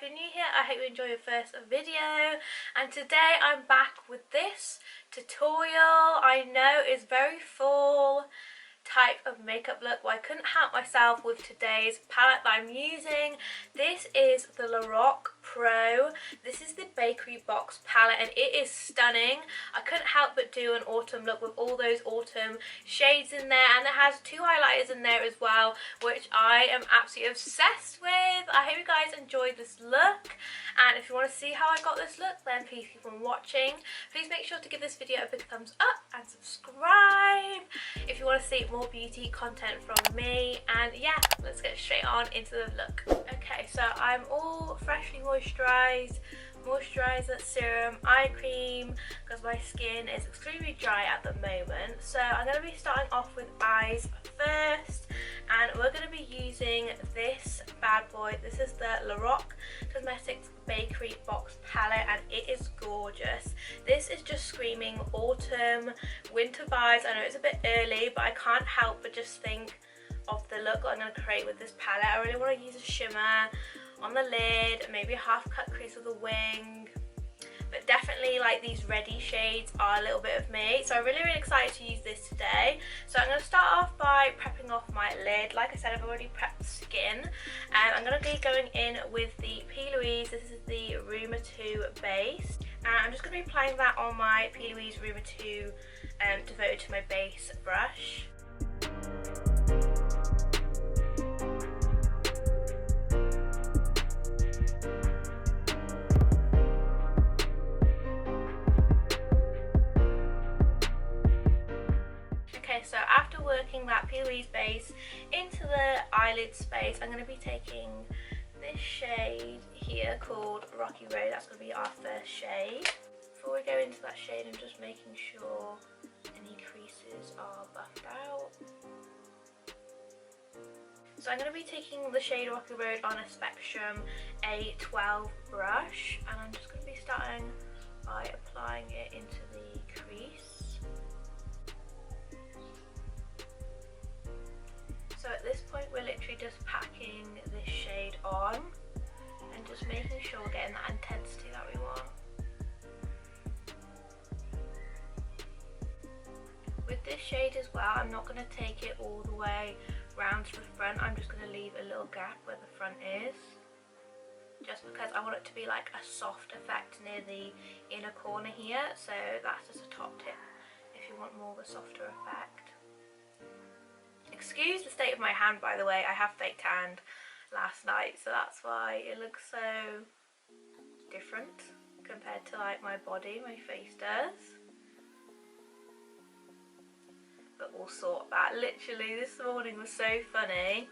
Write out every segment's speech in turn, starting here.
you're new here, I hope you enjoy your first video. And today I'm back with this tutorial. I know it's very fall type of makeup look. Well, I couldn't help myself with today's palette that I'm using. This is the Laroc Pro. This is the bakery box palette and it is stunning. I couldn't help but do an autumn look with all those autumn shades in there, and it has two highlighters in there as well, which I am absolutely obsessed with. I hope you guys enjoyed this look, and if you want to see how I got this look, then please keep on watching. Please make sure to give this video a big thumbs up and subscribe if you want to see more beauty content from me. And yeah, let's get straight on into the look. Okay, so I'm all freshly moisturized, moisturizer, serum, eye cream, because my skin is extremely dry at the moment. So I'm going to be starting off with eyes first, and we're going to be using this bad boy. This is the Laroc Cosmetics Bakery Box Palette, and it is gorgeous. This is just screaming autumn, winter vibes. I know it's a bit early, but I can't help but just think of the look I'm going to create with this palette. I really want to use a shimmer on the lid, maybe a half cut crease of the wing, but definitely like these reddy shades are a little bit of me. So I'm really excited to use this today. So I'm going to start off by prepping off my lid. Like I said, I've already prepped the skin, and I'm going to be going in with the P.Louise. This is the Rumour 2 base, and I'm just going to be applying that on my P.Louise Rumour 2 devoted to my base brush. So after working that P.Louise base into the eyelid space, I'm going to be taking this shade here called Rocky Road. That's going to be our first shade. Before we go into that shade, I'm just making sure any creases are buffed out. So I'm going to be taking the shade Rocky Road on a Spectrum A12 brush, and I'm just going to be starting by applying it into the crease. So at this point we're literally just packing this shade on and just making sure we're getting that intensity that we want. With this shade as well, I'm not going to take it all the way round to the front. I'm just going to leave a little gap where the front is, just because I want it to be like a soft effect near the inner corner here. So that's just a top tip if you want more of a softer effect. Excuse the state of my hand, by the way. I have fake tanned last night, so that's why it looks so different compared to like my body, my face does. But we'll sort that. Literally this morning was so funny.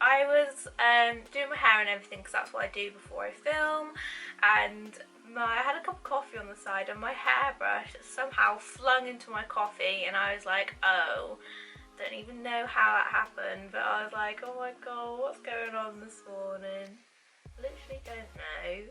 I was doing my hair and everything, because that's what I do before I film, and I had a cup of coffee on the side and my hairbrush somehow flung into my coffee, and I was like, oh, don't even know how that happened, but I was like, oh my god, what's going on this morning? Literally don't know.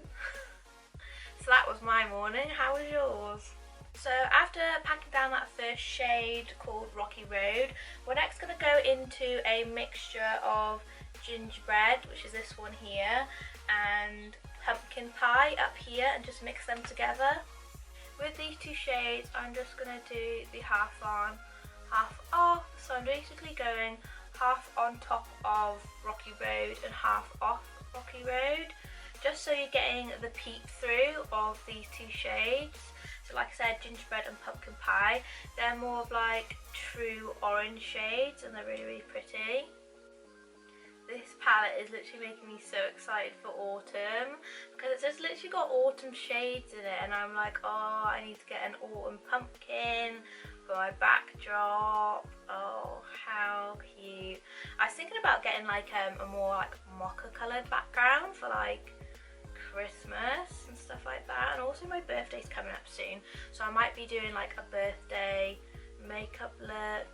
So that was my morning. How was yours? So after packing down that first shade called Rocky Road, we're next going to go into a mixture of gingerbread, which is this one here, and pumpkin pie up here, and just mix them together. With these two shades, I'm just going to do the half on, half off. So I'm basically going half on top of Rocky Road and half off Rocky Road, just so you're getting the peek through of these two shades. So like I said, gingerbread and pumpkin pie, they're more of like true orange shades, and they're really pretty. This palette is literally making me so excited for autumn, because it's just literally got autumn shades in it, and I'm like, oh, I need to get an autumn pumpkin for my backdrop. Oh, how cute. I was thinking about getting like a more like mocha coloured background for like Christmas and stuff like that, and also my birthday's coming up soon, so I might be doing like a birthday makeup look.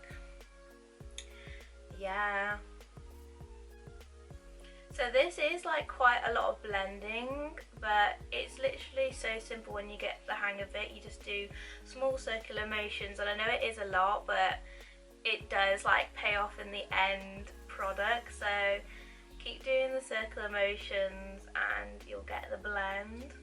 Yeah. So this is like quite a lot of blending, but it's literally so simple when you get the hang of it. You just do small circular motions, and I know it is a lot, but it does like pay off in the end product. So keep doing the circular motions and you'll get the blend.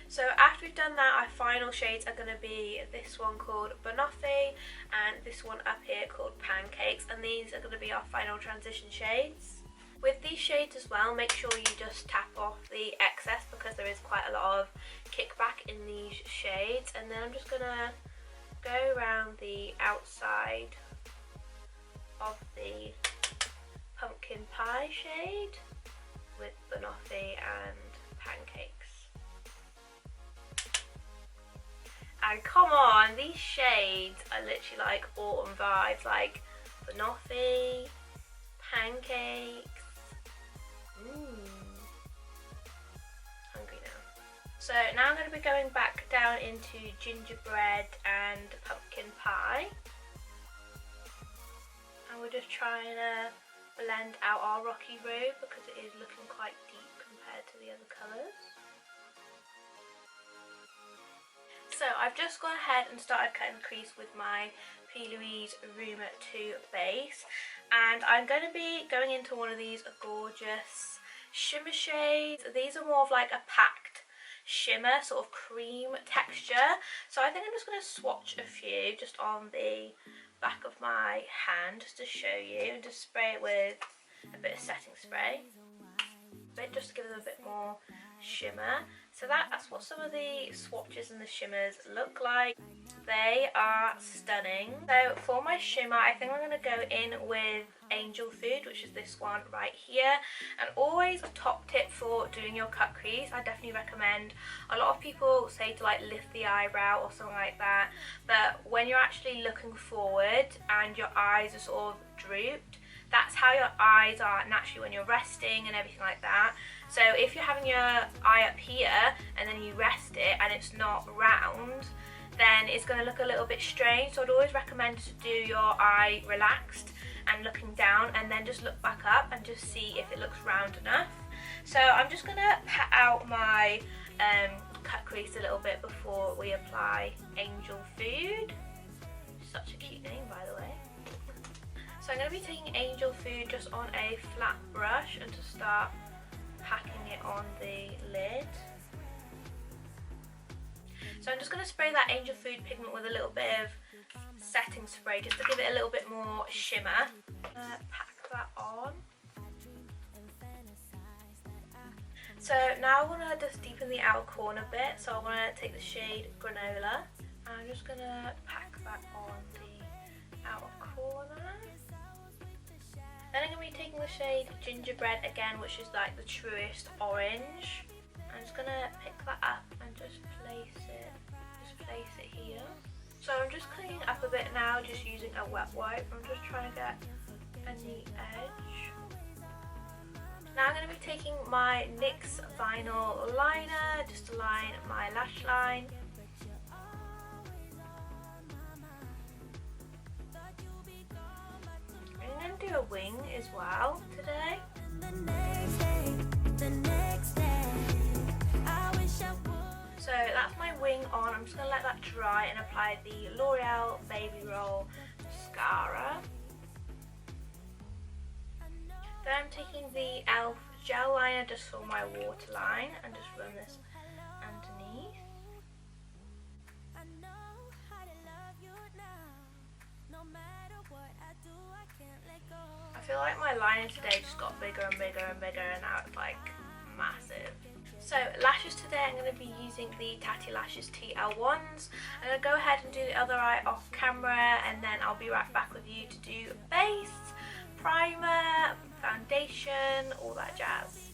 So after we've done that, our final shades are going to be this one called Banoffee and this one up here called Pancakes, and these are going to be our final transition shades. With these shades as well, make sure you just tap off the excess because there is quite a lot of kickback in these shades. And then I'm just going to go around the outside of the Pumpkin Pie shade with Banoffee and Pancakes. And come on, these shades are literally like autumn vibes, like Banoffee, Pancakes. Hungry now. So now I'm going to be going back down into gingerbread and pumpkin pie. And we're just trying to blend out our rocky road because it is looking quite deep compared to the other colours. So I've just gone ahead and started cutting the crease with my P.Louise Rumour 2 base, and I'm going to be going into one of these gorgeous shimmer shades. These are more of like a packed shimmer, sort of cream texture, so I think I'm just going to swatch a few just on the back of my hand just to show you, and just spray it with a bit of setting spray, just to give it a bit more shimmer. So that's what some of the swatches and the shimmers look like. They are stunning. So for my shimmer, I think I'm going to go in with Angel Food, which is this one right here. And always a top tip for doing your cut crease, I definitely recommend, a lot of people say to like lift the eyebrow or something like that, but when you're actually looking forward and your eyes are sort of drooped, that's how your eyes are naturally when you're resting and everything like that. So if you're having your eye up here and then you rest it and it's not round, then it's going to look a little bit strange. So I'd always recommend to do your eye relaxed and looking down, and then just look back up and just see if it looks round enough. So I'm just going to pat out my cut crease a little bit before we apply Angel Food. Such a cute name, by the way. So I'm going to be taking Angel Food just on a flat brush and to start packing it on the lid. So I'm just going to spray that Angel Food pigment with a little bit of setting spray just to give it a little bit more shimmer. Pack that on. So now I want to just deepen the outer corner a bit, so I want to take the shade Granola and I'm just going to pack that on the outer corner. Then I'm going to be taking the shade Gingerbread again, which is like the truest orange. I'm just going to pick that up and just place it here. So I'm just cleaning up a bit now, just using a wet wipe. I'm just trying to get a neat edge. Now I'm going to be taking my NYX Vinyl Liner just to line my lash line. I'm going to do a wing as well today. So that's my wing on. I'm just going to let that dry and apply the L'Oreal Baby Roll mascara. Then I'm taking the e.l.f. gel liner just for my waterline and just run this underneath. I feel like my liner today just got bigger and bigger and bigger, and now it's like massive. So lashes today, I'm going to be using the Tatti Lashes TL1s. I'm going to go ahead and do the other eye off camera, and then I'll be right back with you to do base, primer, foundation, all that jazz.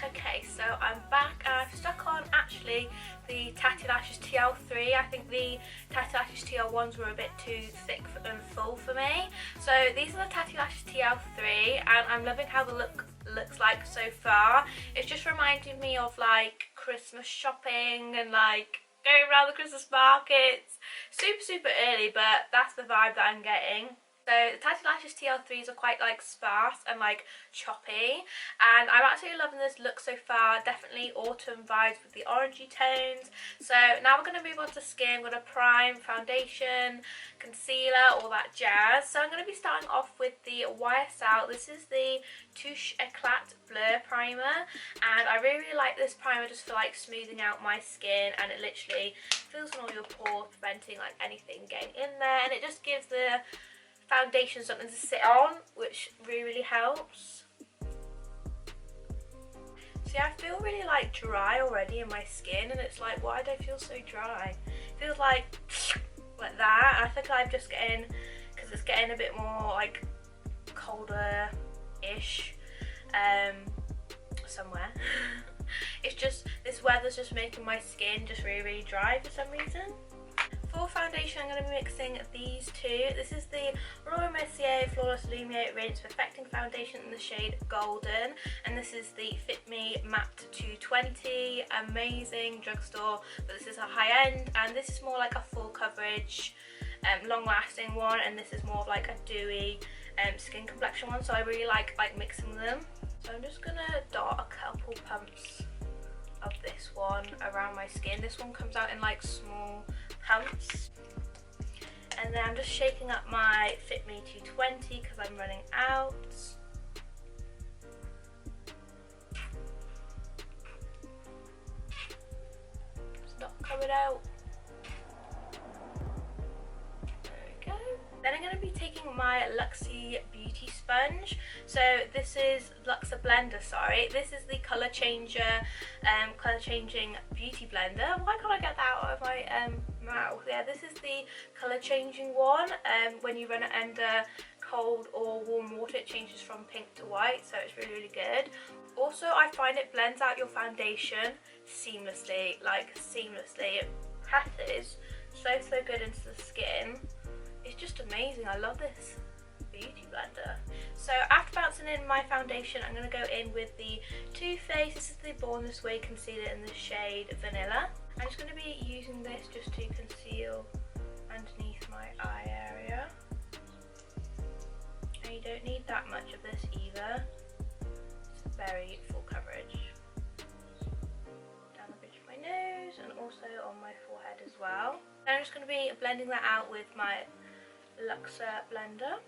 Okay, so I'm back and I've stuck on actually the Tatti Lashes TL3. I think the Tatti Lashes TL1s were a bit too thick and full for me. So these are the Tatti Lashes TL3 and I'm loving how the look looks like so far. It's just reminding me of like Christmas shopping and like going around the Christmas markets. Super early, but that's the vibe that I'm getting. So the Tatti Lashes TL3s are quite like sparse and like choppy, and I'm absolutely loving this look so far. Definitely autumn vibes with the orangey tones. So now we're going to move on to skin. I'm going to prime, foundation, concealer, all that jazz. So I'm going to be starting off with the YSL. This is the Touché Éclat Blur Primer, and I really, really like this primer just for like smoothing out my skin, and it literally fills in all your pores, preventing like anything getting in there, and it just gives the foundation something to sit on, which really, really helps. See, I feel really like dry already in my skin, and it's like, why do I feel so dry? It feels like that. I think I'm just getting, because it's getting a bit more like colder-ish somewhere. It's just, this weather's just making my skin just really, really dry for some reason. For foundation, I'm going to be mixing these two. This is the Mercier Flawless Lumiere Rinse Perfecting Foundation in the shade Golden, and this is the Fit Me Matte 220. Amazing drugstore, but this is a high end, and this is more like a full coverage, long lasting one, and this is more of like a dewy skin complexion one. So I really like mixing them. So I'm just going to dot a couple pumps of this one around my skin. This one comes out in like small pumps, and then I'm just shaking up my Fit Me 220 because I'm running out. It's not coming out. There we go. Then I'm going to be taking my Luxie Beauty Sponge. So this is Luxie Blender, sorry. This is the colour changer, colour changing beauty blender. Why can't I get that out of my mouth? Yeah, this is the colour changing one. When you run it under cold or warm water, it changes from pink to white, so it's really, really good. Also, I find it blends out your foundation seamlessly, like seamlessly. It passes so good into the skin. It's just amazing. I love this beauty blender. So after bouncing in my foundation, I'm going to go in with the Too Faced. This is the Born This Way concealer in the shade Vanilla. I'm just going to be using this just to conceal underneath my eye area. And you don't need that much of this either. It's very full coverage. Down the bridge of my nose and also on my forehead as well. And I'm just going to be blending that out with my Luxie blender.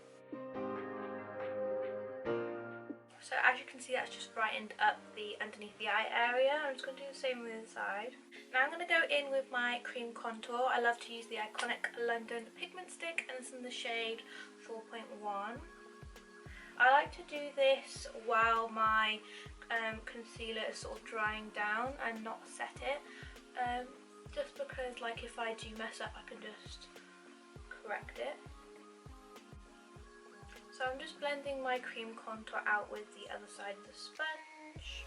So as you can see, that's just brightened up the underneath the eye area. I'm just going to do the same on the other side. Now I'm going to go in with my cream contour. I love to use the iconic London Pigment stick, and it's in the shade 4.1. I like to do this while my concealer is sort of drying down and not set it, just because like if I do mess up, I can just correct it. So I'm just blending my cream contour out with the other side of the sponge.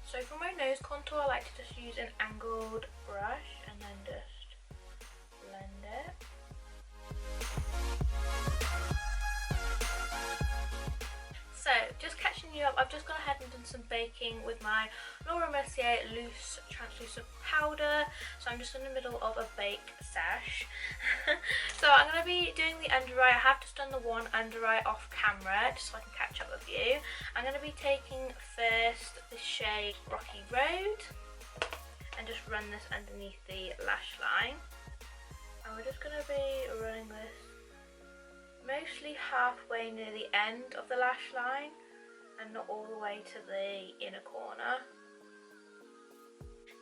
So for my nose contour, I like to just use an angled brush and then just blend it. So just catching you up, I've just gone ahead and done some baking with my Mercier loose translucent powder. So I'm just in the middle of a bake sesh. So I'm going to be doing the under eye. I have just done the one under eye off camera just so I can catch up with you. I'm going to be taking first the shade Rocky Road and just run this underneath the lash line. And we're just going to be running this mostly halfway near the end of the lash line and not all the way to the inner corner.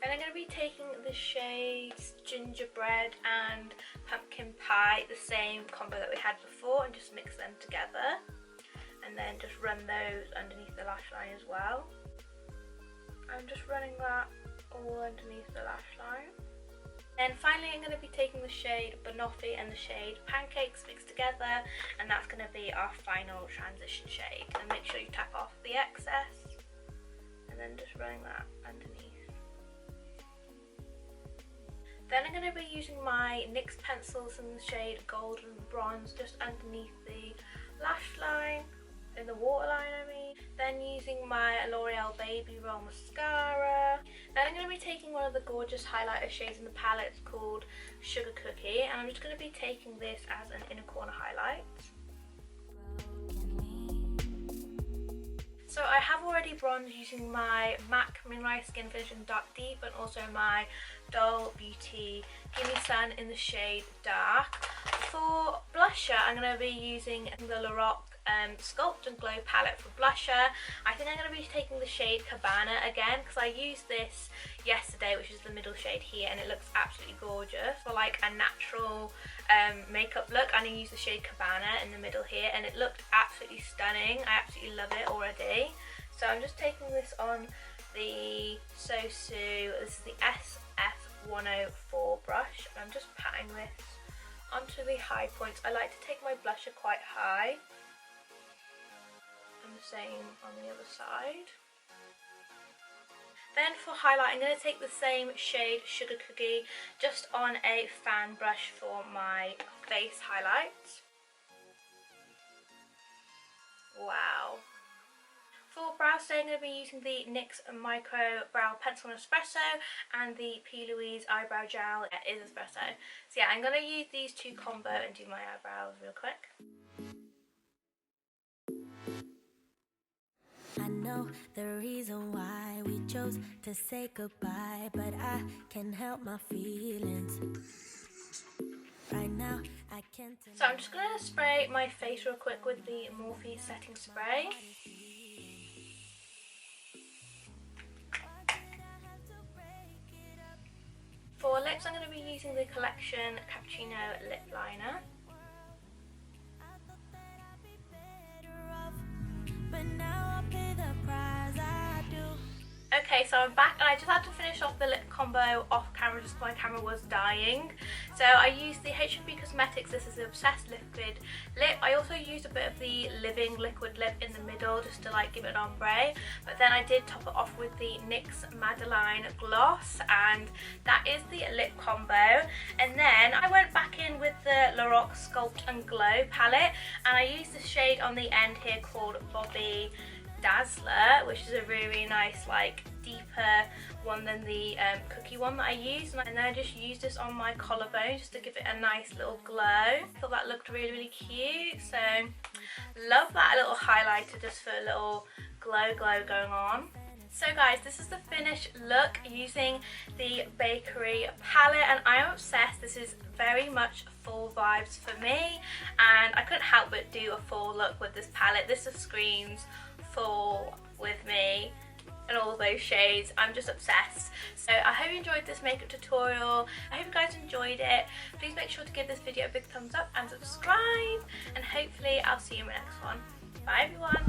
Then I'm going to be taking the shades Gingerbread and Pumpkin Pie, the same combo that we had before, and just mix them together and then just run those underneath the lash line as well. I'm just running that all underneath the lash line. Then finally I'm going to be taking the shade Banoffee and the shade Pancakes mixed together, and that's going to be our final transition shade. And make sure you tap off the excess and then just running that underneath. Then I'm going to be using my NYX pencils in the shade Golden Bronze just underneath the lash line, in the waterline I mean. Then using my L'Oreal Baby Roll mascara. Then I'm going to be taking one of the gorgeous highlighter shades in the palette called Sugar Cookie, and I'm just going to be taking this as an inner corner highlight. So I have already bronzed using my MAC Mineralised Skin Finnish Dark Deep and also my Doll Beauty Gimme Sun in the shade Dark. For blusher, I'm going to be using the Laroc Sculpt Glow palette for blusher. I think I'm going to be taking the shade Cabana again because I used this yesterday, which is the middle shade here, and it looks absolutely gorgeous for like a natural makeup look. And I used the shade Cabana in the middle here, and it looked absolutely stunning. I absolutely love it already. So I'm just taking this on the Sosu. This is the SF104 brush, and I'm just patting this onto the high points. I like to take my blusher quite high. And the same on the other side. Then for highlight, I'm going to take the same shade Sugar Cookie just on a fan brush for my face highlights. Wow. For brow stain, I'm going to be using the NYX Micro Brow Pencil in Espresso and the P.Louise Eyebrow Gel is Espresso. So yeah, I'm going to use these two combo and do my eyebrows real quick. I know the reason why we chose to say goodbye, but I can't help my feelings. Right now, I can't. So I'm just going to spray my face real quick with the Morphe setting spray. For lips, I'm going to be using the Collection Cappuccino Lip Liner. But now I pay the price I do. Okay, so I'm back and I just had to finish off the lip combo off camera just because my camera was dying. So I used the H&B Cosmetics, this is the Obsessed Liquid Lip. I also used a bit of the Living Liquid Lip in the middle just to like give it an ombre. But then I did top it off with the NYX Maybelline Gloss, and that is the lip combo. And then I went back in with the Laroc Sculpt Glow palette, and I used the shade on the end here called Bobby Dazzler, which is a really nice like deeper one than the cookie one that I used, and then I just used this on my collarbone just to give it a nice little glow. I thought that looked really cute, so love that little highlighter just for a little glow going on. So guys, this is the finished look using the Bakery palette, and I'm obsessed. This is very much fall vibes for me, and I couldn't help but do a fall look with this palette. This just screams fall with me and all those shades. I'm just obsessed. So I hope you enjoyed this makeup tutorial. I hope you guys enjoyed it. Please make sure to give this video a big thumbs up and subscribe, and hopefully I'll see you in my next one. Bye everyone.